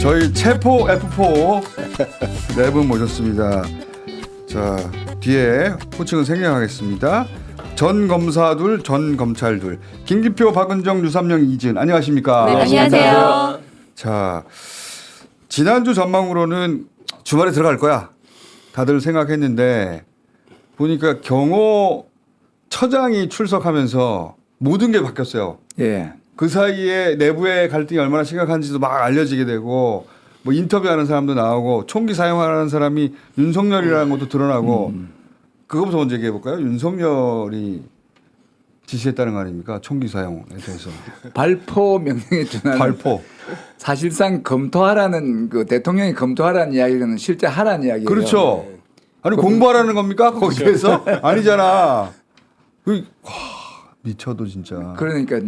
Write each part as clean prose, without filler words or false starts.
저희 체포 F4 네 분 모셨습니다. 자, 뒤에 호칭은 생략하겠습니다. 전 검사 둘, 전 검찰 둘. 김기표, 박은정, 유삼영, 이지은. 안녕하십니까? 네, 안녕하세요. 자, 지난주 전망으로는 주말에 들어갈 거야. 다들 생각했는데 보니까 경호 처장이 출석하면서 모든 게 바뀌었어요. 예. 그 사이에 내부의 갈등이 얼마나 심각한지도 막 알려지게 되고 뭐 인터뷰하는 사람도 나오고 총기 사용하는 사람이 윤석열이라는 것도 드러나고 그거부터 먼저 얘기해 볼까요? 윤석열이 지시했다는 거 아닙니까? 총기 사용에 대해서. 발포 명령에 준하는 발포. 사실상 검토하라는 그 대통령이 검토하라는 이야기는 실제 하라는 이야기예요. 그렇죠. 아니 공부하라는 겁니까? 거기에서? 아니잖아. 와, 미쳐도 진짜. 그러니까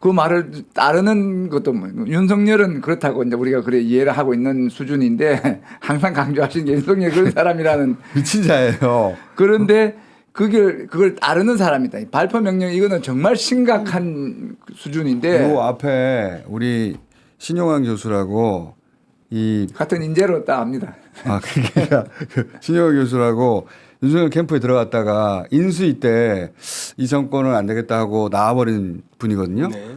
그 말을 따르는 것도 뭐 윤석열은 그렇다고 이제 우리가 그래 이해를 하고 있는 수준인데 항상 강조하시는 게 윤석열이 그런 사람이라는 미친 자예요. 그런데 그걸 따르는 사람이다. 발포 명령 이거는 정말 심각한 수준인데 요 앞에 우리 신용환 교수라고 이 같은 인재로 딱 압니다. 그러니까 신용환 교수라고 윤석열 캠프에 들어갔다가 인수위 때 이 정권은 안 되겠다 하고 나와버린 분이거든요. 네.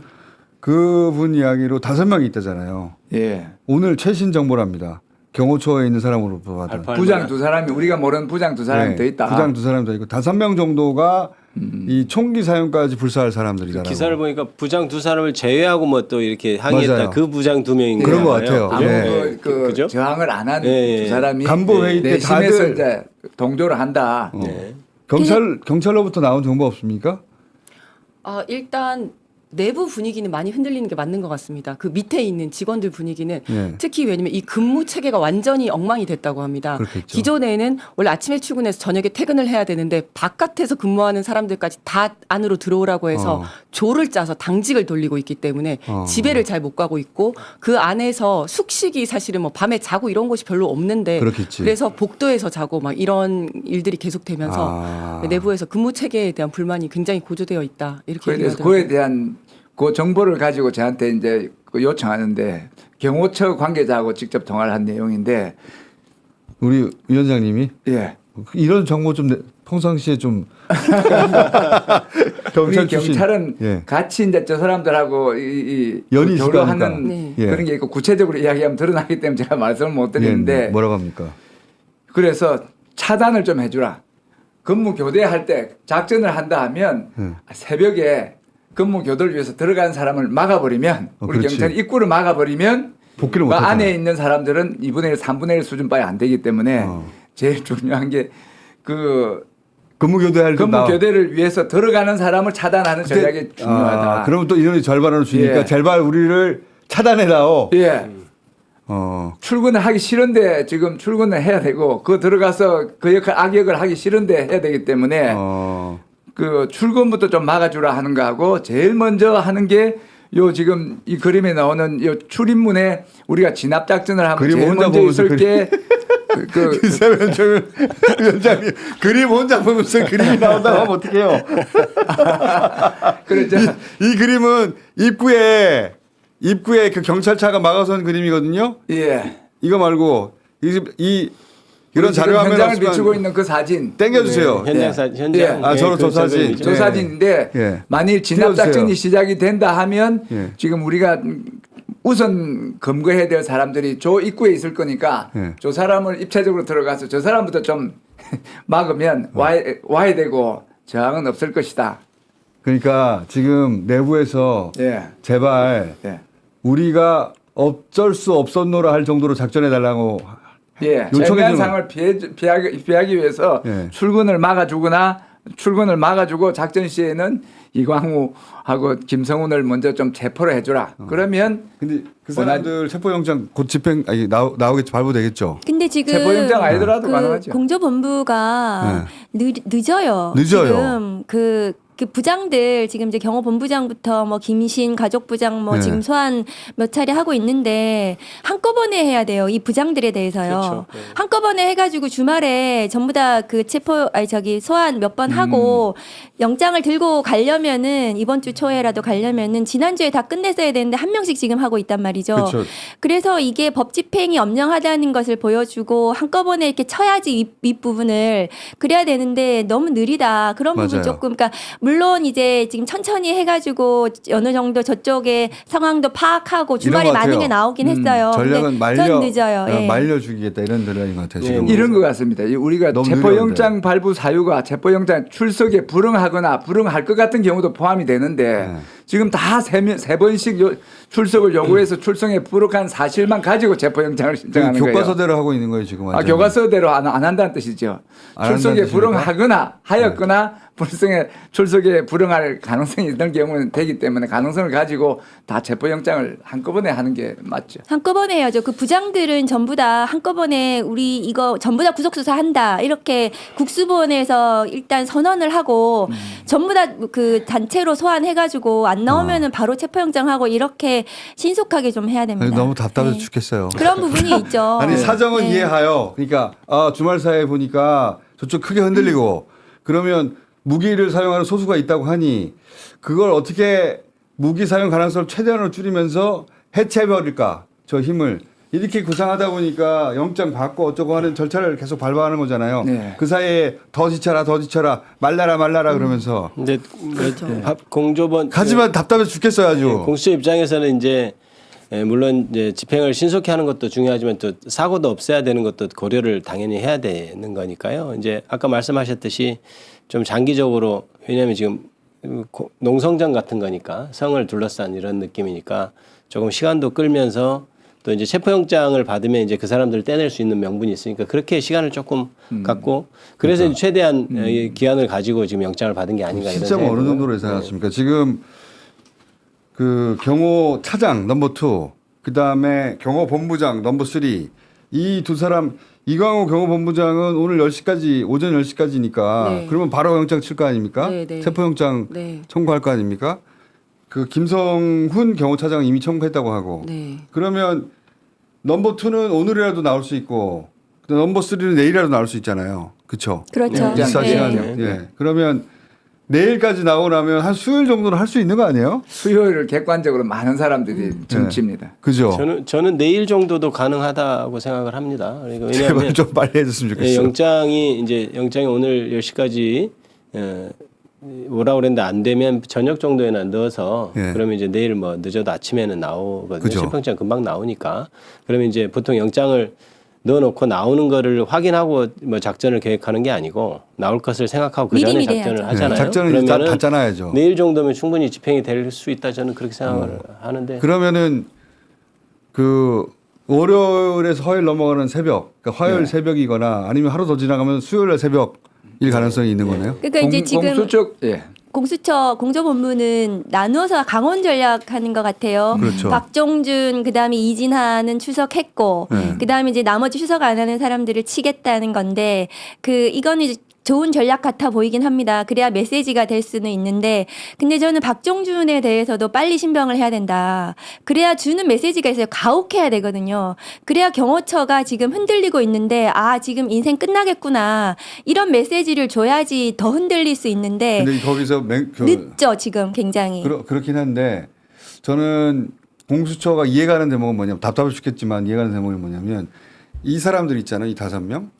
그분 이야기로 5명이 있다잖아요. 예. 오늘 최신 정보랍니다. 경호처에 있는 사람으로 봐도. 부장 2사람이 우리가 모르는 부장 2사람이 더 있다. 부장 2사람 더 있고 5명 정도가 이 총기 사용까지 불사할 사람들이잖아요. 기사를 보니까 부장 2사람을 제외하고 뭐 또 이렇게 항의했다. 맞아요. 그 부장 2명인 그런 거예요. 것 같아요. 아무 예. 그 저항을 안 한 예. 2사람이 간부 회의 때 내심에서 다들 이제 동조를 한다. 네. 경찰로부터 나온 정보 없습니까? 일단 내부 분위기는 많이 흔들리는 게 맞는 것 같습니다. 그 밑에 있는 직원들 분위기는 예. 특히 왜냐면 이 근무 체계가 완전히 엉망이 됐다고 합니다. 그렇겠죠. 기존에는 원래 아침에 출근해서 저녁에 퇴근을 해야 되는데 바깥에서 근무하는 사람들까지 다 안으로 들어오라고 해서 조를 짜서 당직을 돌리고 있기 때문에 집에를 잘 못 가고 있고 그 안에서 숙식이 사실은 뭐 밤에 자고 이런 곳이 별로 없는데 그렇겠지. 그래서 복도에서 자고 막 이런 일들이 계속되면서 내부에서 근무 체계에 대한 불만이 굉장히 고조되어 있다 이렇게 그래서 얘기하더라고요. 그에 대한 그 정보를 가지고 저한테 이제 그 요청하는데 경호처 관계자하고 직접 통화를 한 내용인데 우리 위원장님이 예. 이런 정보 좀 평상시에 좀 우리 경찰 출신. 경찰은 예. 같이 이제 저 사람들하고 연이 있을 교류하는 거니까. 네. 예. 그런 게 있고 구체적으로 이야기하면 드러나기 때문에 제가 말씀을 못 드리는데 뭐라고 합니까? 그래서 차단을 좀 해주라. 근무 교대할 때 작전을 한다 하면 새벽에 근무 교대를 위해서 들어간 사람을 막아버리면 우리 그렇지. 경찰이 입구를 막아버리면 복귀를 그 못 안에 하잖아. 있는 사람들은 2분의 1, 3분의 1 수준밖에 안 되기 때문에 제일 중요한 게 그 근무 교대할 때 근무 교대를 위해서 들어가는 사람을 차단하는 전략이 중요하다. 그러면 또 인원이 절반으로 주니까 예. 제발 우리를 차단해다오. 예. 출근을 하기 싫은데 지금 출근을 해야 되고 그 들어가서 그 역할 악역을 하기 싫은데 해야 되기 때문에 그 출근부터 좀 막아주라 하는 거하고 제일 먼저 하는 게 요 지금 이 그림에 나오는 요 출입문에 우리가 진압 작전을 하면 그림 제일 혼자 먼저 보면서 있을 게 그 위원장님 그림 혼자 보면서 그림이 나온다고 하면 어떡해요? 그렇죠. 이 그림은 입구에 그 경찰차가 막아선 그림이거든요. 예. 이거 말고 이런 자료 화면 현장을 없으면 비추고 있는 그 사진 땡겨주세요. 현장 현장. 저 사진. 저 사진인데 예. 만일 진압 띄워주세요. 작전이 시작이 된다 하면 예. 지금 우리가 우선 검거해야 될 사람들이 저 입구에 있을 거니까 예. 저 사람을 입체적으로 들어가서 저 사람부터 좀 막으면 와야 되고 저항은 없을 것이다. 그러니까 지금 내부에서 예. 제발 예. 우리가 어쩔 수 없었노라 할 정도로 작전해 달라고 예. 요청해 재미난 주는 상황을 피하기 위해서 예. 출근을 막아주고 작전 시에는 이광우하고 김성훈을 먼저 좀 체포를 해주라. 그러면 근데 그 사람들 체포영장 곧 집행 나오겠죠. 발부되겠죠. 근데 지금 체포영장 아니더라도 그 가능하죠. 공조본부가 늦어요. 늦어요. 지금 그 그 부장들 지금 이제 경호본부장부터 뭐 김신 가족부장 뭐 네. 지금 소환 몇 차례 하고 있는데 한꺼번에 해야 돼요. 이 부장들에 대해서요. 그렇죠. 네. 한꺼번에 해가지고 주말에 전부 다 그 소환 몇 번 하고 영장을 들고 가려면은 이번 주 초에라도 가려면은 지난주에 다 끝냈어야 되는데 한 명씩 지금 하고 있단 말이죠. 그렇죠. 그래서 이게 법 집행이 엄정하다는 것을 보여주고 한꺼번에 이렇게 쳐야지 윗부분을 그래야 되는데 너무 느리다. 그런 부분 맞아요. 조금 그러니까 물론 이제 지금 천천히 해가지고 어느 정도 저쪽에 상황도 파악하고 주말에 이런 것 많은 같아요. 게 나오긴 했어요. 전략은 근데 전 늦어요. 예. 말려 죽이겠다 이런 전략인 것 같아요. 지금. 이런 것 같습니다. 우리가 너무 체포영장 발부 사유가 체포영장 출석에 불응하거나 불응할 것 같은 경우도 포함이 되는데 네. 지금 다 세 번씩 출석을 요구해서 출석에 불응한 사실만 가지고 체포영장을 신청하는 거예요. 교과서대로 하고 있는 거예요 지금. 완전히. 교과서대로 안 한다는 뜻이죠. 안 출석에 한다는 뜻입니까? 불응하거나 하였거나 출석에 불응할 가능성이 있는 경우는 되기 때문에 가능성을 가지고 다 체포영장을 한꺼번에 하는 게 맞죠. 한꺼번에 해야죠. 그 부장들은 전부 다 한꺼번에 우리 이거 전부 다 구속수사한다. 이렇게 국수본에서 일단 선언을 하고 전부 다 그 단체로 소환해가지고 안 나오면은 바로 체포영장하고 이렇게 신속하게 좀 해야 됩니다. 아니, 너무 답답해서 네. 죽겠어요. 그런 부분이 있죠. 아니 사정은 네. 이해하여. 그러니까 주말 사이에 보니까 저쪽 크게 흔들리고 그러면 무기를 사용하는 소수가 있다고 하니 그걸 어떻게 무기 사용 가능성을 최대한으로 줄이면서 해체해버릴까 저 힘을 이렇게 구상하다 보니까 영장 받고 어쩌고 하는 절차를 계속 밟아가는 거잖아요. 네. 그 사이에 더 지쳐라 말라라 그러면서 근데 그렇죠. 공조본 하지만 답답해서 죽겠어요 아주. 공수처 입장에서는 이제 물론 이제 집행을 신속히 하는 것도 중요하지만 또 사고도 없애야 되는 것도 고려를 당연히 해야 되는 거니까요. 이제 아까 말씀하셨듯이 좀 장기적으로 왜냐하면 지금 농성전 같은 거니까 성을 둘러싼 이런 느낌이니까 조금 시간도 끌면서 또 이제 체포영장을 받으면 이제 그 사람들을 떼낼 수 있는 명분이 있으니까 그렇게 시간을 조금 갖고 그래서 이제 최대한 기한을 가지고 지금 영장을 받은 게 아닌가 이런 시점 생각이 어느 정도로 예상하십니까? 지금 그 경호 차장 넘버 2, 그 다음에 경호 본부장 넘버 3, 이 두 사람 이광호 경호 본부장은 오늘 10시까지 오전 10시까지니까 네. 그러면 바로 영장 칠 거 아닙니까? 네, 네. 체포영장 네. 청구할 거 아닙니까? 그 김성훈 경호 차장은 이미 청구했다고 하고 네. 그러면 넘버 2는 오늘이라도 나올 수 있고 넘버 3는 내일이라도 나올 수 있잖아요. 그렇죠? 그렇죠. 네. 24시간. 네. 예. 그러면 내일까지 나오고 나면 한 수요일 정도는 할 수 있는 거 아니에요? 수요일을 객관적으로 많은 사람들이 점칩니다. 그죠? 저는 내일 정도도 가능하다고 생각을 합니다. 그러니까 왜냐하면 제발 좀 빨리 해줬으면 좋겠어요. 영장이 오늘 10시까지 오라고 그랬는데 안 되면 저녁 정도에는 넣어서 예. 그러면 이제 내일 뭐 늦어도 아침에는 나오거든요. 그죠. 체포영장 금방 나오니까. 그러면 이제 보통 영장을 넣어놓고 나오는 거를 확인하고 뭐 작전을 계획하는 게 아니고 나올 것을 생각하고 그 전에 미리미리 작전을 해야죠. 하잖아요. 작전을 이제 다 짜놔야죠. 내일 정도면 충분히 집행이 될 수 있다 저는 그렇게 생각을 하는데. 그러면은 그 월요일에서 화요일 넘어가는 새벽, 그러니까 화요일 네. 새벽이거나 아니면 하루 더 지나가면 수요일 새벽일 가능성이 있는 거네요. 그러니까 이제 지금 공수처 공조본부는 나누어서 강원 전략하는 것 같아요. 그렇죠. 박종준 그다음에 이진하는 출석했고 네. 그다음에 이제 나머지 출석 안 하는 사람들을 치겠다는 건데 이거는 이제 좋은 전략 같아 보이긴 합니다. 그래야 메시지가 될 수는 있는데 근데 저는 박종준에 대해서도 빨리 신병을 해야 된다. 그래야 주는 메시지가 있어요. 가혹해야 되거든요. 그래야 경호처가 지금 흔들리고 있는데 지금 인생 끝나겠구나. 이런 메시지를 줘야지 더 흔들릴 수 있는데 근데 거기서 늦죠 지금 굉장히. 그렇긴 한데 저는 공수처가 이해가는 대목은 뭐냐면 답답해 죽겠지만 이해가는 대목이 뭐냐면 이 사람들 있잖아요. 이 5명.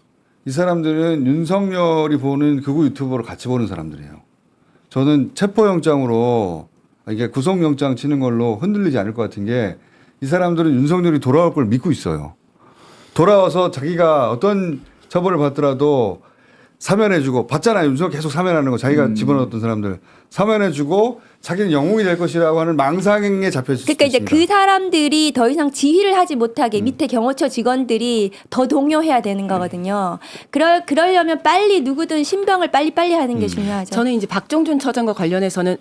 이 사람들은 윤석열이 보는 극우 유튜버를 같이 보는 사람들이에요. 저는 체포영장으로 이게 구속영장 치는 걸로 흔들리지 않을 것 같은 게 이 사람들은 윤석열이 돌아올 걸 믿고 있어요. 돌아와서 자기가 어떤 처벌을 받더라도 사면해주고 받잖아요. 윤석열 계속 사면하는 거 자기가 집어넣었던 사람들 사면해주고 자기는 영웅이 될 것이라고 하는 망상에 잡혀있을 그러니까 수도 이제 있습니다. 그 사람들이 더 이상 지휘를 하지 못하게 밑에 경호처 직원들이 더 동요해야 되는 거거든요. 그러려면 빨리 누구든 신병을 빨리빨리 하는 게 중요하죠. 저는 이제 박종준 처장과 관련해서는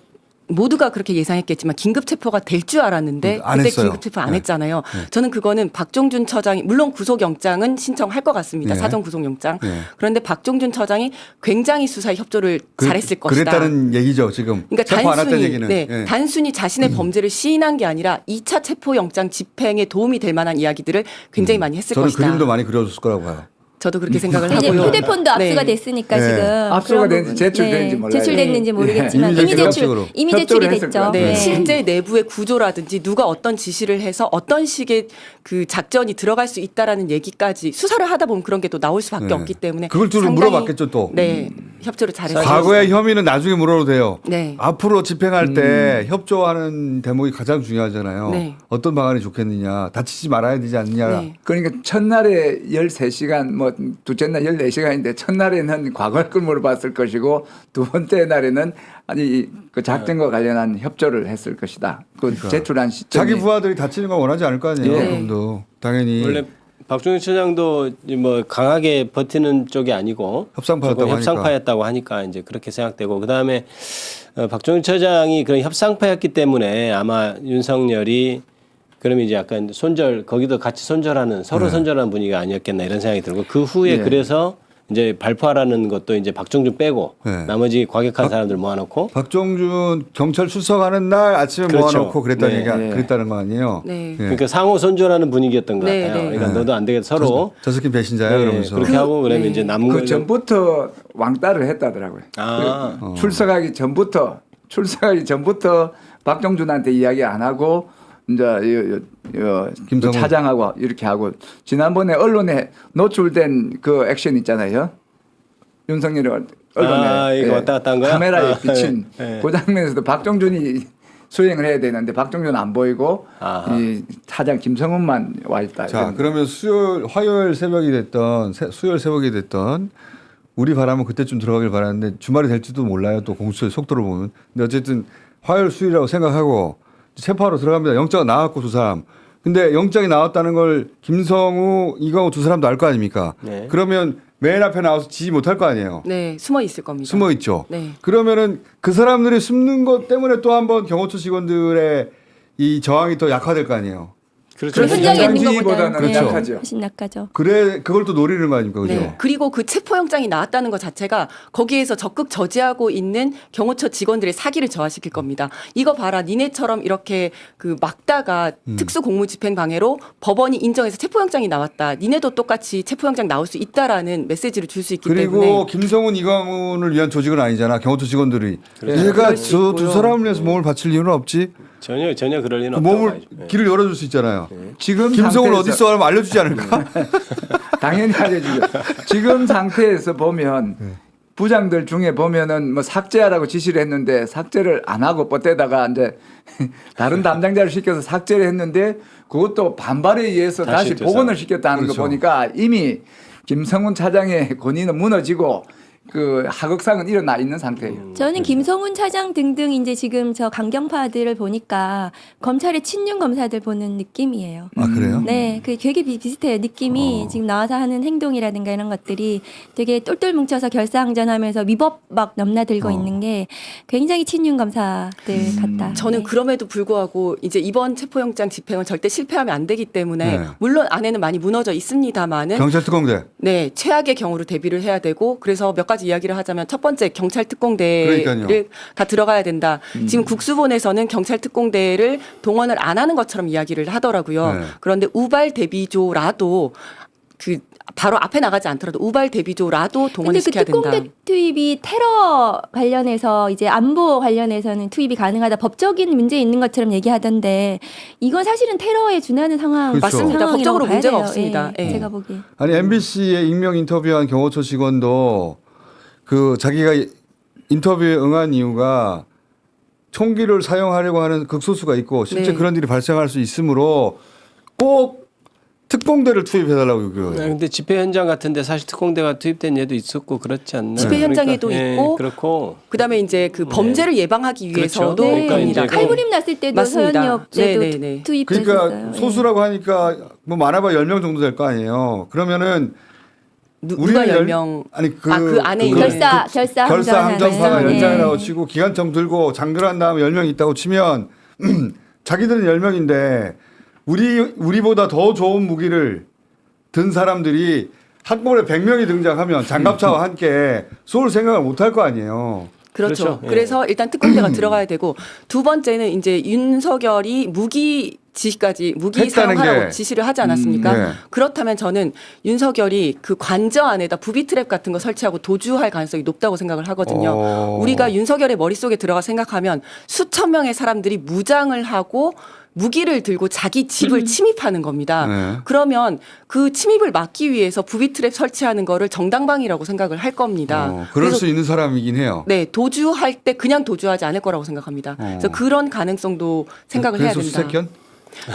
모두가 그렇게 예상했겠지만 긴급 체포가 될 줄 알았는데 안 그때 했어요. 긴급 체포 안 네. 했잖아요. 저는 그거는 박종준 처장이 물론 구속영장은 신청할 것 같습니다. 네. 사전 구속영장. 네. 그런데 박종준 처장이 굉장히 수사에 협조를 잘했을 것이다. 그랬다는 얘기죠 지금. 그러니까 체포 안 했다는 단순히 얘기는. 예. 단순히 자신의 범죄를 시인한 게 아니라 2차 체포영장 집행에 도움이 될 만한 이야기들을 굉장히 많이 했을 저는 것이다. 그림도 많이 그려줬을 거라고 봐요. 저도 그렇게 생각을 이제 하고요. 휴대폰도 압수가 네. 됐으니까 네. 지금 압수가 그런 됐는지 부분, 제출됐는지 몰라요. 제출됐는지 네. 모르겠지만 이미 이미 제출 제출 방식으로. 이미 협조를 제출이 했을 됐죠. 거예요. 네, 실제 내부의 구조라든지 누가 어떤 지시를 해서 어떤 식의 그 작전이 들어갈 수 있다라는 얘기까지 수사를 하다 보면 그런 게 또 나올 수밖에 네. 없기 때문에 그걸 또 상당히, 물어봤겠죠, 또. 네, 협조를 잘했어요. 과거의 혐의는 나중에 물어도 돼요. 네. 앞으로 집행할 때 협조하는 대목이 가장 중요하잖아요. 네. 어떤 방안이 좋겠느냐, 다치지 말아야 되지 않느냐. 네. 그러니까 첫날에 13시간 뭐 둘째 날 14시간인데 첫날에는 과거의 걸 물어봤을 것이고 두 번째 날에는 아니 그 작전과 관련한 협조를 했을 것이다. 그 제출한 시점이 자기 부하들이 다치는 건 원하지 않을 거 아니에요. 예. 그럼도 당연히 원래 박종준 처장도 뭐 강하게 버티는 쪽이 아니고 협상파였다고 조금 하니까. 협상파였다고 하니까 이제 그렇게 생각되고 그다음에 박종준 처장이 그런 협상파였기 때문에 아마 윤석열이 그러면 이제 약간 손절 거기도 같이 손절하는 서로 네. 손절하는 분위기가 아니었겠나 이런 생각이 들고 그 후에 네. 그래서 이제 발표하라는 것도 이제 박종준 빼고 네. 나머지 과격한 사람들 모아놓고 박종준 경찰 출석하는 날 아침에 그렇죠. 모아놓고 그랬다는 네. 얘기가 네. 그랬다는 거 아니에요? 네. 예. 그러니까 상호 손절하는 분위기였던 것 네, 같아요. 네. 그러니까 네. 너도 안 되겠다 서로 저 새끼 배신자야 네, 그러면서. 그렇게 하고 그러면 네. 이제 남은 그 걸 전부터 왕따를 했다더라고요. 아. 그 출석하기 전부터 박정준한테 이야기 안 하고 이제 김성훈. 차장하고 이렇게 하고 지난번에 언론에 노출된 그 액션 있잖아요. 윤석열이 언론에 이거 왔다 갔다 한 거야? 카메라에 비친 네. 그 장면에서도 박정준이 수행을 해야 되는데 박정준 안 보이고 아하. 이 차장 김성훈만 와 있다. 자, 이런. 그러면 화요일 새벽이 됐던 수요일 새벽이 됐던 우리 바람은 그때쯤 들어가길 바랐는데 주말이 될지도 몰라요. 또 공수처의 속도를 보면. 근데 어쨌든 화요일 수요일이라고 생각하고 체포하러 들어갑니다. 영장이 나왔고 두 사람. 근데 영장이 나왔다는 걸 김성우, 이광호 두 사람도 알 거 아닙니까? 네. 그러면 맨 앞에 나와서 지지 못할 거 아니에요. 네, 숨어 있을 겁니다. 숨어 있죠. 네. 그러면은 그 사람들이 숨는 것 때문에 또 한번 경호처 직원들의 이 저항이 더 약화될 거 아니에요. 그렇죠. 그 현장에 있는 현장지휘보다는 것보다는 그렇죠. 약하죠. 훨씬 약하죠. 그래 그걸 또 노리는 거 아닙니까, 그죠? 네. 그리고 그 체포영장이 나왔다는 것 자체가 거기에서 적극 저지하고 있는 경호처 직원들의 사기를 저하시킬 겁니다. 이거 봐라, 니네처럼 이렇게 그 막다가 특수공무집행방해로 법원이 인정해서 체포영장이 나왔다. 니네도 똑같이 체포영장 나올 수 있다라는 메시지를 줄 수 있기 그리고 때문에. 김성훈, 이광훈을 위한 조직은 아니잖아. 경호처 직원들이. 그렇죠. 얘가 그럴 수 저 두 있고요. 사람을 위해서 몸을 바칠 이유는 없지. 전혀 그럴 리는 그 없다고 몸을 봐야죠. 네. 길을 열어줄 수 있잖아요. 지금 김성훈 상태에서- 어디 있어 하면 알려주지 않을까? 당연히 알려주죠. 지금 상태에서 보면 부장들 중에 보면은 뭐 삭제하라고 지시를 했는데 삭제를 안 하고 뻗대다가 이제 다른 담당자를 시켜서 삭제를 했는데 그것도 반발에 의해서 다시 다시 또 복원을 시켰다는 그렇죠. 거 보니까 이미 김성훈 차장의 권위는 무너지고 그 하극상은 일어나 있는 상태예요. 저는 김성훈 차장 등등 이제 지금 저 강경파들을 보니까 검찰의 친윤 검사들 보는 느낌이에요. 아 그래요? 네, 그 되게 비슷해요. 느낌이 지금 나와서 하는 행동이라든가 이런 것들이 되게 똘똘 뭉쳐서 결사항전하면서 위법 막 넘나들고 있는 게 굉장히 친윤 검사들 같다. 저는 네. 그럼에도 불구하고 이제 이번 체포영장 집행은 절대 실패하면 안 되기 때문에 네. 물론 안에는 많이 무너져 있습니다만은 경찰 특공대. 네, 최악의 경우로 대비를 해야 되고 그래서 몇 가지 이야기를 하자면 첫 번째 경찰 특공대를 그러니까요. 다 들어가야 된다. 지금 국수본에서는 경찰 특공대를 동원을 안 하는 것처럼 이야기를 하더라고요. 네. 그런데 우발 대비조라도 그 바로 앞에 나가지 않더라도 우발 대비조라도 근데 동원을 그 시켜야 된다. 특공대 투입이 테러 관련해서 이제 안보 관련해서는 투입이 가능하다. 법적인 문제 있는 것처럼 얘기하던데 이건 사실은 테러에 준하는 상황 그렇죠. 맞습니다. 상황이라고 법적으로 봐야 문제가 돼요. 없습니다. 예, 예. 제가 보기에. 아니 MBC에 익명 인터뷰한 경호처 직원도 그 자기가 인터뷰에 응한 이유가 총기를 사용하려고 하는 극소수가 있고 실제 네. 그런 일이 발생할 수 있으므로 꼭 특공대를 투입해달라고 요구해요. 네, 근데 집회 현장 같은데 사실 특공대가 투입된 예도 있었고 그렇지 않나? 집회 현장에도 있고 그렇고 그다음에 이제 그 범죄를 예방하기 위해서도 그렇죠. 그러니까 겁니다. 이제 칼부림 났을 때도 맞습니다. 서현역제도 네, 네, 네. 투입됐었어요. 그러니까 소수라고 하니까 뭐 많아봐 10명 정도 될 거 아니에요. 그러면은 누가 10명 아니 그 안에 있는 결사 항전파가 네. 연장이라고 치고 기관총 들고 장교한 다음에 10명 있다고 치면 자기들은 10명인데 우리보다 더 좋은 무기를 든 사람들이 한꺼번에 100명이 등장하면 장갑차와 함께 쏠 생각을 못 할 거 아니에요. 그렇죠. 그렇죠. 예. 그래서 일단 특공대가 들어가야 되고 두 번째는 이제 윤석열이 무기 했다는 사용하라고 게. 지시를 하지 않았습니까? 네. 그렇다면 저는 윤석열이 그 관저 안에다 부비 트랩 같은 거 설치하고 도주할 가능성이 높다고 생각을 하거든요. 우리가 윤석열의 머릿속에 들어가 생각하면 수천 명의 사람들이 무장을 하고 무기를 들고 자기 집을 침입하는 겁니다. 네. 그러면 그 침입을 막기 위해서 부비 트랩 설치하는 거를 정당방위라고 생각을 할 겁니다. 그럴 그래서 수 있는 사람이긴 해요. 네, 도주할 때 그냥 도주하지 않을 거라고 생각합니다. 그래서 그런 가능성도 생각을 해야 그래서 된다. 수색견?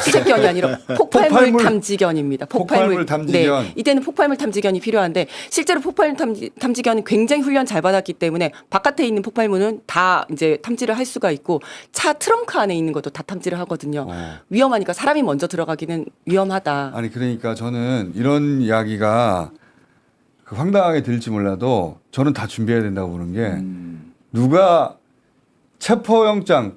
수색견이 아니라 폭발물 탐지견입니다. 폭발물 탐지견. 네, 이때는 폭발물 탐지견이 필요한데 실제로 폭발물 탐지견은 굉장히 훈련 잘 받았기 때문에 바깥에 있는 폭발물은 다 이제 탐지를 할 수가 있고 차 트렁크 안에 있는 것도 다 탐지를 하거든요. 위험하니까 사람이 먼저 들어가기는 위험하다. 아니 그러니까 저는 이런 이야기가 그 황당하게 들릴지 몰라도 저는 다 준비해야 된다고 보는 게 누가 체포영장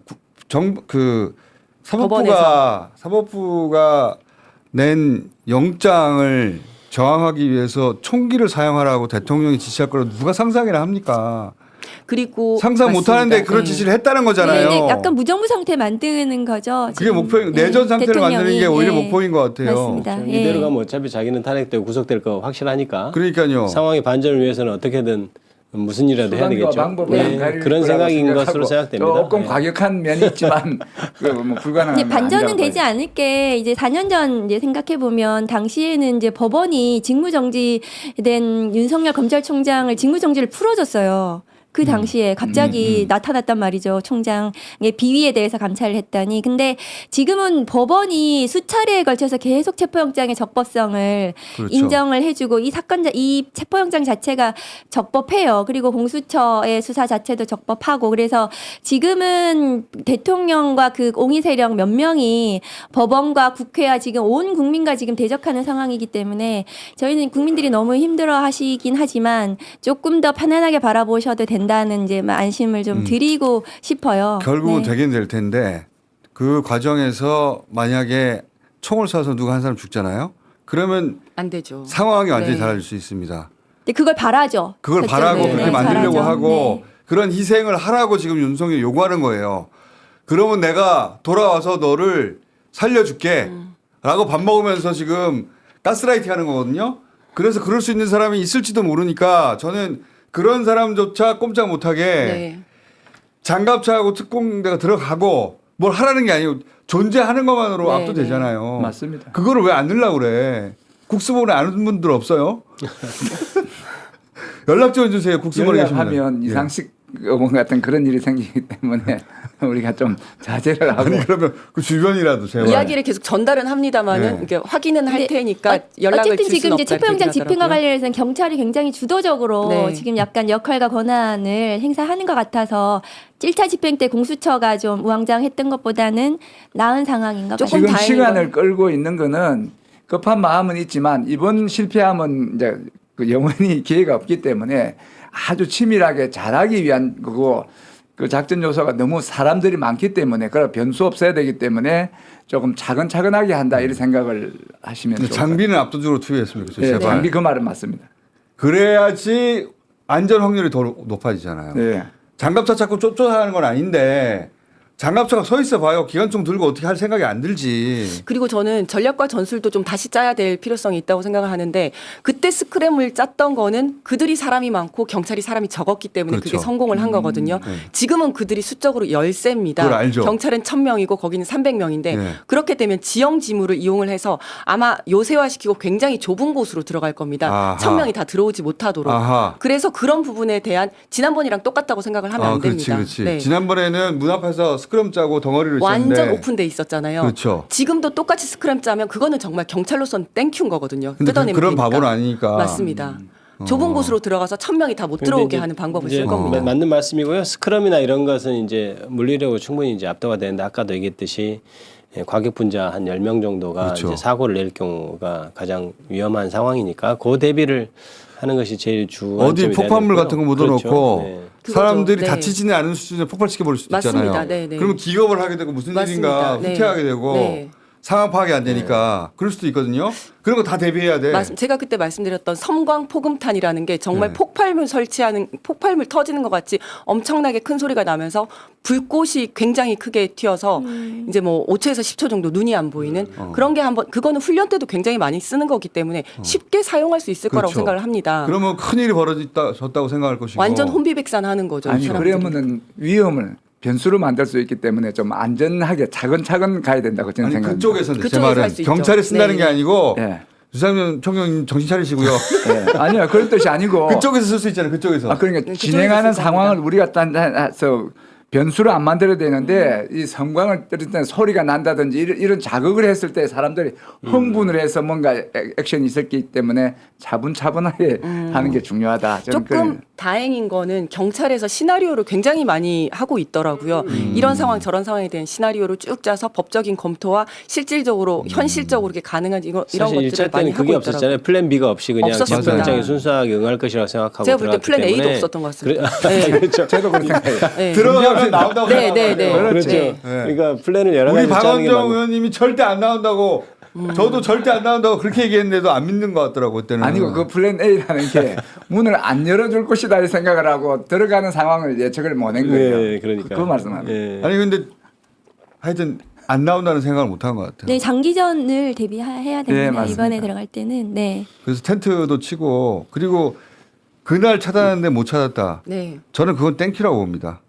사법부가 낸 영장을 저항하기 위해서 총기를 사용하라고 대통령이 지시할 거를 누가 상상이나 합니까? 그리고 상상 못 하는데 맞습니다. 그런 네. 지시를 했다는 거잖아요. 네, 약간 무정부 상태 만드는 거죠. 그게 지금. 목표, 내전 상태를 대통령이. 만드는 게 오히려 예. 목표인 것 같아요. 맞습니다. 이대로 예. 가면 어차피 자기는 탄핵되고 구속될 거 확실하니까. 그러니까요. 상황의 반전을 위해서는 어떻게든 무슨 일이라도 해야 되겠죠. 방법을 안 가릴 그런 거라고 생각인 생각하고 것으로 생각됩니다. 조금 네. 과격한 면이 있지만 뭐 불가능한 이제 건 반전은 아니라고 되지 봐요. 않을 게 이제 4년 전 이제 생각해 보면 당시에는 이제 법원이 직무정지된 윤석열 검찰총장을 직무정지를 풀어줬어요. 그 당시에 갑자기 나타났단 말이죠. 총장의 비위에 대해서 감찰을 했다니. 근데 지금은 법원이 수차례에 걸쳐서 계속 체포영장의 적법성을 그렇죠. 인정을 해주고 이 체포영장 자체가 적법해요. 그리고 공수처의 수사 자체도 적법하고 그래서 지금은 대통령과 그 옹의 세력 몇 명이 법원과 국회와 지금 온 국민과 지금 대적하는 상황이기 때문에 저희는 국민들이 너무 힘들어하시긴 하지만 조금 더 편안하게 바라보셔도 된다는 이제 안심을 좀 드리고 싶어요. 결국은 네. 되긴 될 텐데 그 과정에서 만약에 총을 쏴서 누가 한 사람 죽잖아요. 그러면 안 되죠. 상황이 완전히 네. 달라질 수 있습니다. 근데 그걸 바라죠. 그걸 그렇죠. 바라고 네, 그렇게 네, 만들려고 바라죠. 하고 네. 그런 희생을 하라고 지금 윤석열이 요구하는 거예요. 그러면 내가 돌아와서 너를 살려줄게 라고 밥 먹으면서 지금 가스라이팅 하는 거거든요. 그래서 그럴 수 있는 사람이 있을지도 모르니까 저는 그런 사람조차 꼼짝 못하게 네. 장갑차하고 특공대가 들어가고 뭘 하라는 게 아니고 존재하는 것만으로 네, 압도되잖아요. 맞습니다. 그거를 왜 안 넣으려고 그래. 국수본에 아는 분들 없어요? 연락 좀 주세요. 국수본에 계신 분들. 연락하면 예. 이상식 의원 같은 그런 일이 생기기 때문에 우리가 좀 자제를 하고 아니 그러면 그 주변이라도 제발. 이야기를 계속 전달은 합니다만은 네. 이렇게 확인은 할 근데 테니까 연락을 어쨌든 줄 지금 수는 이제 없다 이렇게 체포영장 얘기를 집행과 하더라고요. 관련해서는 경찰이 굉장히 주도적으로 네. 지금 약간 역할과 권한을 행사하는 것 같아서 1차 집행 때 공수처가 좀 우왕좌왕했던 것보다는 나은 상황인 것 조금 같아요. 지금 다행인 시간을 건- 끌고 있는 거는 급한 마음은 있지만 이번 실패하면 이제 그 영원히 기회가 없기 때문에 아주 치밀하게 잘하기 위한 거고 그 작전 요소가 너무 사람들이 많기 때문에 그런 변수 없어야 되기 때문에 조금 차근차근하게 한다 이런 생각을 하시면 근데 좋을 것 같아요. 장비는 압도적으로 투여했으면 좋겠어요. 네, 제발. 장비 그 말은 맞습니다. 그래야지 안전 확률이 더 높아지잖아요. 네. 장갑차 자꾸 쫓아가는 건 아닌데 장갑차가 서 있어 봐요. 기관총 들고 어떻게 할 생각이 안 들지. 그리고 저는 전략과 전술도 좀 다시 짜야 될 필요성이 있다고 생각을 하는데 그때 스크램을 짰던 거는 그들이 사람이 많고 경찰이 사람이 적었기 때문에 그게 그렇죠. 성공을 한 거거든요. 지금은 그들이 수적으로 열세입니다. 그걸 알죠. 경찰은 1,000명이고 거기는 300명인데 네. 그렇게 되면 지형 지물을 이용을 해서 아마 요새화시키고 굉장히 좁은 곳으로 들어갈 겁니다. 아하. 1,000명이 다 들어오지 못하도록. 아하. 그래서 그런 부분에 대한 지난번이랑 똑같다고 생각을 하면 안 그렇지, 됩니다. 그렇지. 네. 지난번에는 문 앞에서 스크럼 짜고 덩어리를 완전 쳤는데 오픈돼 있었잖아요. 그렇죠. 지금도 똑같이 스크램 짜면 그거는 정말 경찰로서는 땡큐인 거거든요. 근데 뜯어내면 그런 되니까. 바보는 아니니까. 맞습니다. 좁은 곳으로 들어가서 1,000명이 다 못 근데 들어오게 이제 하는 방법을 이제 쓸 겁니다. 맞는 말씀이고요. 스크럼이나 이런 것은 이제 물리력으로 충분히 이제 압도가 되는데 아까도 얘기했듯이 과격 분자 한 10명 정도가 그렇죠. 이제 사고를 낼 경우가 가장 위험한 상황이니까 그 대비를 하는 것이 제일 주 어디 폭발물 같은 거 묻어놓고 네. 사람들이 그거죠. 네. 다치지는 않은 수준에 폭발시켜 버릴 수도 맞습니다. 있잖아요. 네, 네. 그러면 기겁을 하게 되고 무슨 일인가 맞습니다. 네. 후퇴하게 되고 네. 상황 파악이 안 되니까 그럴 수도 있거든요. 그런 거 다 대비해야 돼. 맞습니다. 제가 그때 말씀드렸던 섬광 포금탄이라는 게 정말 네. 폭발물 터지는 것 같이 엄청나게 큰 소리가 나면서 불꽃이 굉장히 크게 튀어서 이제 뭐 5초에서 10초 정도 눈이 안 보이는 그런 게 한번 그거는 훈련 때도 굉장히 많이 쓰는 거기 때문에 쉽게 사용할 수 있을 거라고 그렇죠. 생각을 합니다. 그러면 큰 일이 벌어졌다고 생각할 것이고. 완전 혼비백산하는 거죠. 아니 사람들이. 그러면은 위험을 변수로 만들 수 있기 때문에 좀 안전하게 차근차근 가야 된다고 저는 아니 생각합니다. 그쪽에서는 제 그쪽에서 할 말은 수 있죠. 경찰에 쓴다는 네. 게 아니고 예. 유상현 총장님 정신 차리시고요. 예. 아니요 그런 뜻이 아니고 그쪽에서 쓸 수 있잖아요. 그쪽에서. 아, 그러니까 그쪽에서 진행하는 쓸 상황을 겁니다. 우리가 따서 변수를 안 만들어야 되는데 이 성광을 떨어질 때 소리가 난다든지 이런 자극을 했을 때 사람들이 흥분을 해서 뭔가 액션이 있었기 때문에 차분차분하게 하는 게 중요하다. 저는 조금 다행인 거는 경찰에서 시나리오를 굉장히 많이 하고 있더라고요. 이런 상황 저런 상황에 대한 시나리오를 쭉 짜서 법적인 검토와 실질적으로 현실적으로 이게 가능한지 이런 사실 것들을 1차 많이 때는 그게 하고 없었잖아요. 있더라고요. 플랜 B가 없이 그냥 없었습니다. 집행장이 순수하게 응할 것이라고 생각하고 제가 볼 때 들어갔기 플랜 A도 때문에 없었던 것 같습니다. 그래, 네. 그렇죠. 저도 그렇게 생각해요. 네. 들어가면 나온다고 네, 생각하면 네, 네. 돼요. 그렇죠. 네. 그러니까 플랜을 여러 우리 가지 짜는 게 박원정 맞는 의원님이 절대 안 나온다고 저도 절대 안 나온다고 그렇게 얘기했는데도 안 믿는 것 같더라고 그때는. 아니고 그 플랜 A라는 게 문을 안 열어줄 것이다 이 생각을 하고 들어가는 상황을 예측을 못 한 거예요. 네, 그러니까. 그 말씀합니다. 예. 아니 근데 하여튼 안 나온다는 생각을 못 한 것 같아요. 네, 장기전을 대비해야 됩니다. 맞습니다. 이번에 들어갈 때는 네. 그래서 텐트도 치고 그리고 그날 찾았는데 못 찾았다. 네. 저는 그건 땡큐라고 봅니다.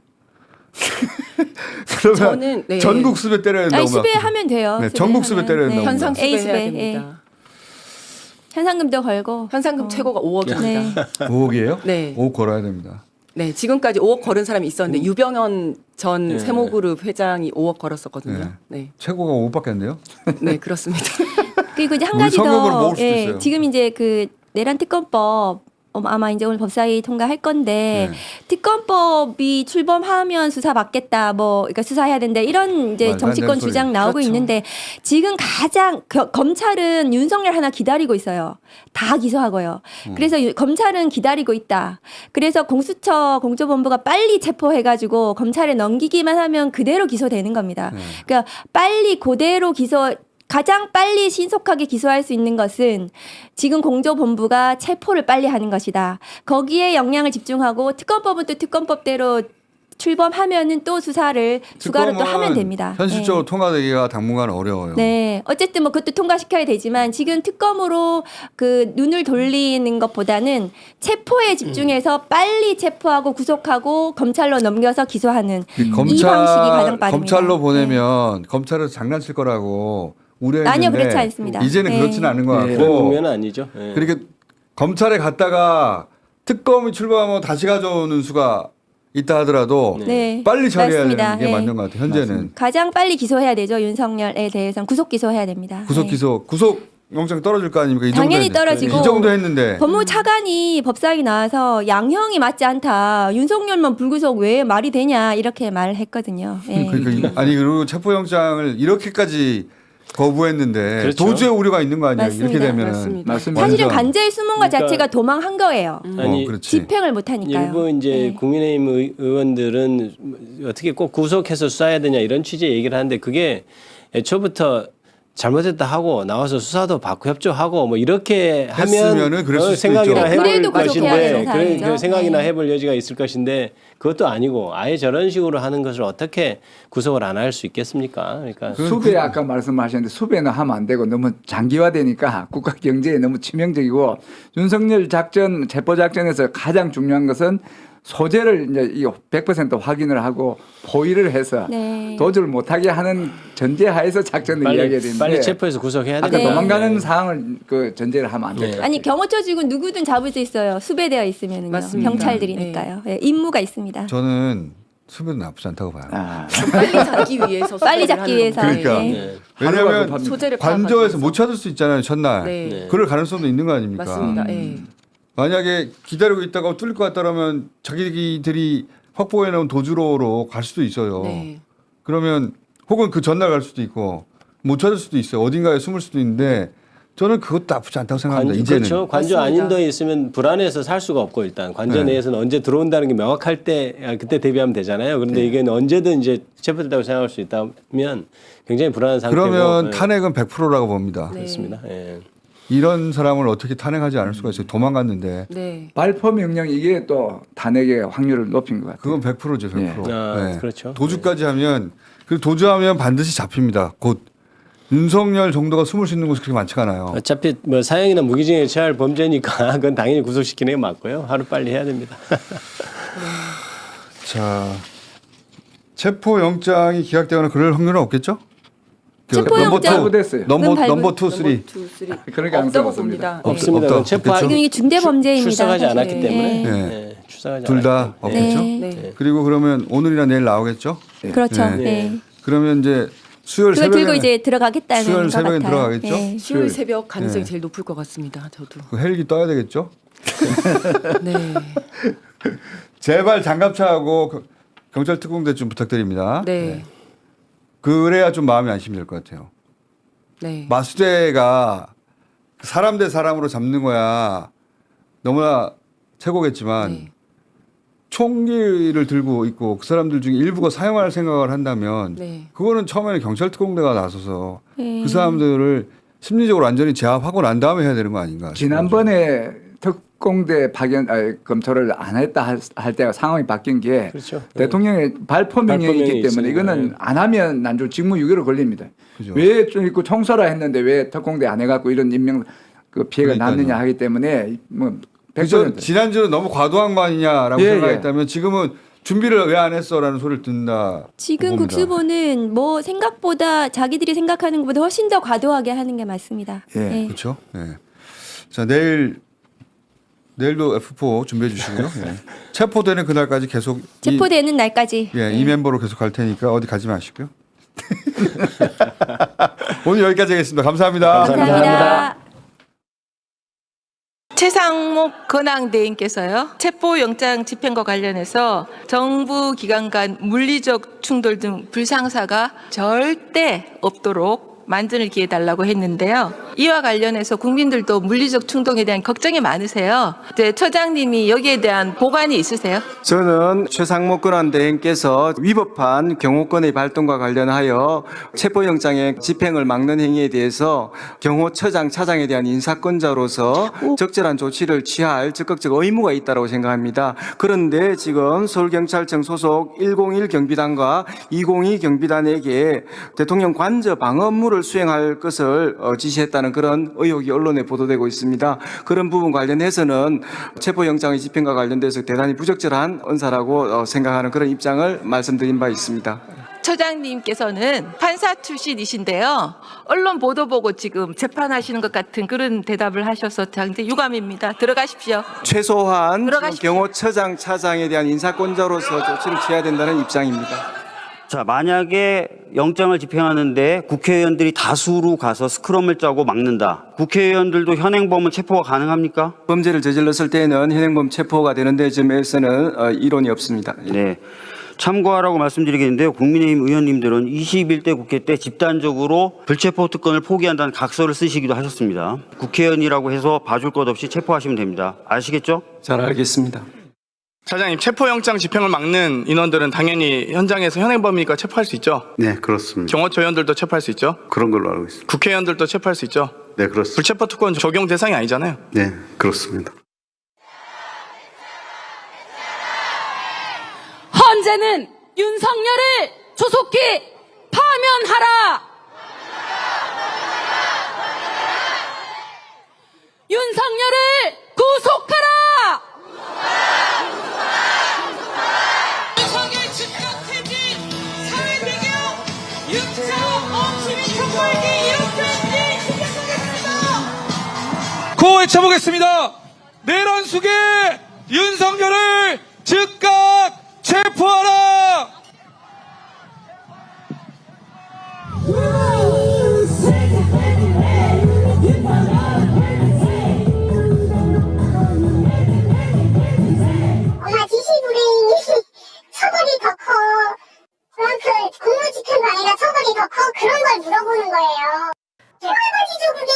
그러면 저는, 네. 전국 수배 때려야 된다고 아니 수배하면 돼요. 네, 전국 수배 때려야 된다고 현상 봅니다. 수배해야 A 수배, 됩니다. 현상금도 걸고. 현상금 최고가 5억입니다. 네. 5억이에요? 네. 5억 걸어야 됩니다. 네, 지금까지 5억 걸은 사람이 있었는데 유병현 전 네. 세모그룹 회장이 5억 걸었었거든요. 네, 최고가 5억밖에 안 돼요? 네 그렇습니다. 그리고 이제 한 우리 가지 성금으로 더. 먹을 수도 있어요. 지금 이제 그 내란 특검법 아마 이제 오늘 법사위 통과할 건데 네. 특검법이 출범하면 수사 받겠다 그러니까 수사해야 된다 이런 이제 말도 안 정치권 되는 소리. 주장 나오고 그렇죠. 있는데 지금 가장 검찰은 윤석열 하나 기다리고 있어요. 다 기소하고요. 그래서 검찰은 기다리고 있다. 그래서 공수처 공조본부가 빨리 체포해가지고 검찰에 넘기기만 하면 그대로 기소되는 겁니다. 그러니까 빨리 그대로 가장 빨리 신속하게 기소할 수 있는 것은 지금 공조본부가 체포를 빨리 하는 것이다. 거기에 역량을 집중하고 특검법은 또 특검법대로 출범하면은 또 수사를 추가로 또 특검은 하면 됩니다. 현실적으로 통과되기가 당분간 어려워요. 네. 어쨌든 뭐 그것도 통과시켜야 되지만 지금 특검으로 그 눈을 돌리는 것보다는 체포에 집중해서 빨리 체포하고 구속하고 검찰로 넘겨서 기소하는 이 방식이 가장 빠릅니다. 검찰로 네. 보내면 검찰은 장난칠 거라고 우려했는데 아니요, 그렇지 않습니다. 이제는 네. 그렇지는 않은 것 네. 그런 같고 국면은 아니죠. 예. 그렇게 검찰에 갔다가 특검이 출범하면 다시 가져오는 수가 있다 하더라도 네. 빨리 처리해야 맞습니다. 되는 게 네. 맞는 것 같아요. 현재는 가장 빨리 기소해야 되죠. 윤석열에 대해서는 구속 기소해야 됩니다. 구속 네. 기소 구속 영장 떨어질 거 아닙니까? 이 당연히 정도 떨어지고 이 정도 했는데 법무부 차관이 법사위 나와서 양형이 맞지 않다. 윤석열만 불구속 왜 말이 되냐 이렇게 말을 했거든요. 예. 그러니까 아니 그리고 체포영장을 이렇게까지 거부했는데 그렇죠. 도주의 우려가 있는 거 아니야? 맞습니다. 이렇게 되면 맞습니다. 맞습니다. 사실은 완전. 관저의 수문과 그러니까 자체가 도망한 거예요. 아니 그렇지. 집행을 못 하니까요. 일부 이제 네. 국민의힘 의원들은 어떻게 꼭 구속해서 수사해야 되냐 이런 취지의 얘기를 하는데 그게 애초부터 잘못했다 하고 나와서 수사도 받고 협조하고 뭐 이렇게 했으면은 하면 그랬을 수도 생각이나 있죠. 해볼 그래도 구속해야 되는 것인데 사안이죠. 그 생각이나 네. 해볼 여지가 있을 것인데 그것도 아니고 아예 저런 식으로 하는 것을 어떻게 구속을 안 할 수 있겠습니까? 그러니까 수배 아까 말씀하셨는데 수배는 하면 안 되고 너무 장기화되니까 국가 경제에 너무 치명적이고 윤석열 작전 체포 작전에서 가장 중요한 것은 소재를 이제 이 100% 확인을 하고 포위를 해서 네. 도주를 못하게 하는 전제하에서 작전을 이야기해야 되는데 빨리 체포해서 구속해야 아까 된다. 도망가는 상황을 그 전제를 하면 안 돼요. 아니 경호처직은 누구든 잡을 수 있어요. 수배되어 있으면요. 맞습니다. 경찰들이니까요. 예, 임무가 있습니다. 저는 수배는 나쁘지 않다고 봐요. 아, 빨리 잡기 위해서 빨리 수배를 잡기 하는 위해서. 겁니다. 그러니까. 네. 네. 왜냐하면 하루가 소재를 관저에서 파악하기 못 찾을 수 있잖아요 첫날. 네. 네. 그럴 가능성도 있는 거 아닙니까? 맞습니다. 예. 만약에 기다리고 있다가 뚫릴 것 같다라면 자기들이 확보해 놓은 도주로로 갈 수도 있어요. 네. 그러면 혹은 그 전날 갈 수도 있고 못 찾을 수도 있어요. 어딘가에 숨을 수도 있는데 저는 그것도 나쁘지 않다고 생각합니다. 이제는. 그렇죠. 관저 맞습니다. 안인도에 있으면 불안해서 살 수가 없고 일단 관저 네. 내에서는 언제 들어온다는 게 명확할 때 그때 대비하면 되잖아요. 그런데 네. 이게 언제든 이제 체포된다고 생각할 수 있다면 굉장히 불안한 상태고. 그러면 예, 탄핵은 100%라고 봅니다. 네. 그렇습니다. 예. 이런 사람을 어떻게 탄핵하지 않을 수가 있어요. 도망갔는데. 네. 발포 명령 이게 또 탄핵의 확률을 높인 것 같아요. 그건 100%죠, 100%. 아, 그렇죠. 도주까지 하면 그 도주하면 반드시 잡힙니다. 곧 윤석열 정도가 숨을 수 있는 곳이 그렇게 많지가 않아요. 어차피 뭐 사형이나 무기징역에 처할 범죄니까 그건 당연히 구속시키는 게 맞고요. 하루 빨리 해야 됩니다. 자, 체포 영장이 기각되거나 그럴 확률은 없겠죠? 체포영장 발부됐어요. 넘버 발부- 2, 3. 그러니까 안 없다고 써봤습니다. 봅니다. 네. 없습니다. 그건 체포하 지금 이게 중대 범죄입니다. 출석하지 사실. 않았기 때문에. 네. 네. 출석하지 둘 다 않았기 때문에. 없겠죠? 네. 네. 그리고 그러면 오늘이나 내일 나오겠죠? 그렇죠. 네. 네. 그러면 이제 수요일 그걸 새벽에 들고 이제 들어가겠다는 수요일 것 새벽에 같아요. 들어가겠죠? 네. 수요일 네. 새벽 가능성이 네. 제일 높을 것 같습니다. 저도. 그 헬기 떠야 되겠죠? 네. 제발 장갑차하고 경찰 특공대 좀 부탁드립니다. 네. 그래야 좀 마음이 안심이 될 것 같아요. 네. 마수대가 사람 대 사람으로 잡는 거야 너무나 최고겠지만 네. 총기를 들고 있고 그 사람들 중에 일부가 사용할 생각을 한다면 네. 그거는 처음에는 경찰 특공대가 나서서 네. 그 사람들을 심리적으로 완전히 제압하고 난 다음에 해야 되는 거 아닌가 싶어요. 지난번에 특공대 파견 검토를 안 했다 할 때가 상황이 바뀐 게 그렇죠. 대통령의 발포 명령이 있기 발포명령이 때문에 이거는 있으니까. 안 하면 난주 직무 유기로 걸립니다. 그죠. 왜 좀 있고 총수라 했는데 왜 특공대 안 해갖고 이런 임명 그 피해가 그러니까요. 났느냐 하기 때문에 뭐 그죠? 100% 지난주는 너무 과도한 거 아니냐라고 예, 생각했다면 지금은 준비를 왜 안 했어라는 소리를 듣는다. 지금 봅니다. 국수부는 뭐 생각보다 자기들이 생각하는 것보다 훨씬 더 과도하게 하는 게 맞습니다. 예. 네. 그렇죠. 네. 자 내일도 F4 준비해 주시고요. 예. 체포되는 그날까지 계속 체포되는 날까지. 이 멤버로 계속 갈 테니까 어디 가지 마시고요. 오늘 여기까지 하겠습니다. 감사합니다. 감사합니다. 최상목 근황대행께서요. 체포영장 집행과 관련해서 정부 기관 간 물리적 충돌 등 불상사가 절대 없도록 만전을 기해달라고 했는데요. 이와 관련해서 국민들도 물리적 충동에 대한 걱정이 많으세요. 이제 처장님이 여기에 대한 보관이 있으세요? 저는 최상목 권한대행께서 위법한 경호권의 발동과 관련하여 체포영장의 집행을 막는 행위에 대해서 경호처장, 차장에 대한 인사권자로서 적절한 조치를 취할 적극적 의무가 있다고 생각합니다. 그런데 지금 서울경찰청 소속 101 경비단과 202 경비단에게 대통령 관저 방어 업무를 수행할 것을 지시했다는 그런 의혹이 언론에 보도되고 있습니다. 그런 부분 관련해서는 체포영장의 집행과 관련돼서 대단히 부적절한 언사라고 생각하는 그런 입장을 말씀드린 바 있습니다. 처장님께서는 판사 출신이신데요. 언론 보도 보고 지금 재판하시는 것 같은 그런 대답을 하셔서 굉장히 유감입니다. 들어가십시오. 최소한 들어가십시오. 경호처장, 차장에 대한 인사권자로서 조치를 취해야 된다는 입장입니다. 자, 만약에 영장을 집행하는데 국회의원들이 다수로 가서 스크럼을 짜고 막는다. 국회의원들도 현행범은 체포가 가능합니까? 범죄를 저질렀을 때는 현행범 체포가 되는데 점에서는 이론이 없습니다. 네. 참고하라고 말씀드리겠는데요. 국민의힘 의원님들은 21대 국회 때 집단적으로 불체포 특권을 포기한다는 각서를 쓰시기도 하셨습니다. 국회의원이라고 해서 봐줄 것 없이 체포하시면 됩니다. 아시겠죠? 잘 알겠습니다. 차장님, 체포영장 집행을 막는 인원들은 당연히 현장에서 현행범이니까 체포할 수 있죠? 네, 그렇습니다. 경호처 의원들도 체포할 수 있죠? 그런 걸로 알고 있습니다. 국회의원들도 체포할 수 있죠? 네, 그렇습니다. 불체포 특권 적용 대상이 아니잖아요. 네, 그렇습니다. 헌재는 윤석열을 조속히 파면하라! 윤석열을 구속하라! 윤석열 즉각 퇴진, 사회 배경, 6차 엄수민 촉구하기 이렇게 시작하겠습니다. 고 외쳐보겠습니다. 내란 속에 윤석열을 즉각 체포하라! 지시불이행이 처벌이 더 커. 그 공무집행도 아니라 처벌이 더 커. 그런 걸 물어보는 거예요. 해맑아지죠, 그게.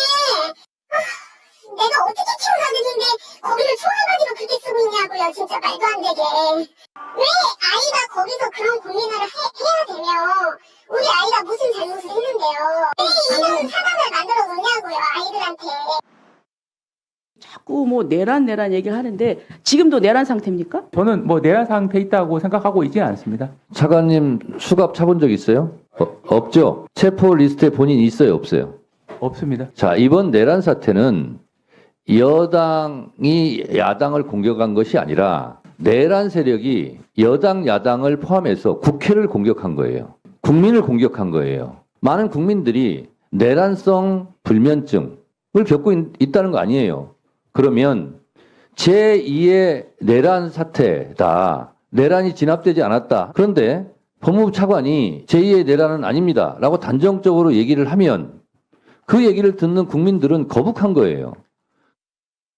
내가 어떻게 키운 아들인데 거기를 총알바지로 그렇게 쓰고 있냐고요. 진짜 말도 안 되게. 왜 아이가 거기서 그런 고민을 해야 되며 우리 아이가 무슨 잘못을 했는데요. 왜 이런 상황을 만들어 놓냐고요. 아이들한테. 자꾸 뭐 내란 얘기를 하는데 지금도 내란 상태입니까? 저는 뭐 내란 상태 있다고 생각하고 있지는 않습니다. 차관님 수갑 차본 적 있어요? 없죠? 체포 리스트에 본인 있어요? 없어요? 없습니다. 자, 이번 내란 사태는 여당이 야당을 공격한 것이 아니라 내란 세력이 여당, 야당을 포함해서 국회를 공격한 거예요. 국민을 공격한 거예요. 많은 국민들이 내란성 불면증을 겪고 있다는 거 아니에요. 그러면 제2의 내란 사태다. 내란이 진압되지 않았다. 그런데 법무부 차관이 제2의 내란은 아닙니다. 라고 단정적으로 얘기를 하면 그 얘기를 듣는 국민들은 거북한 거예요.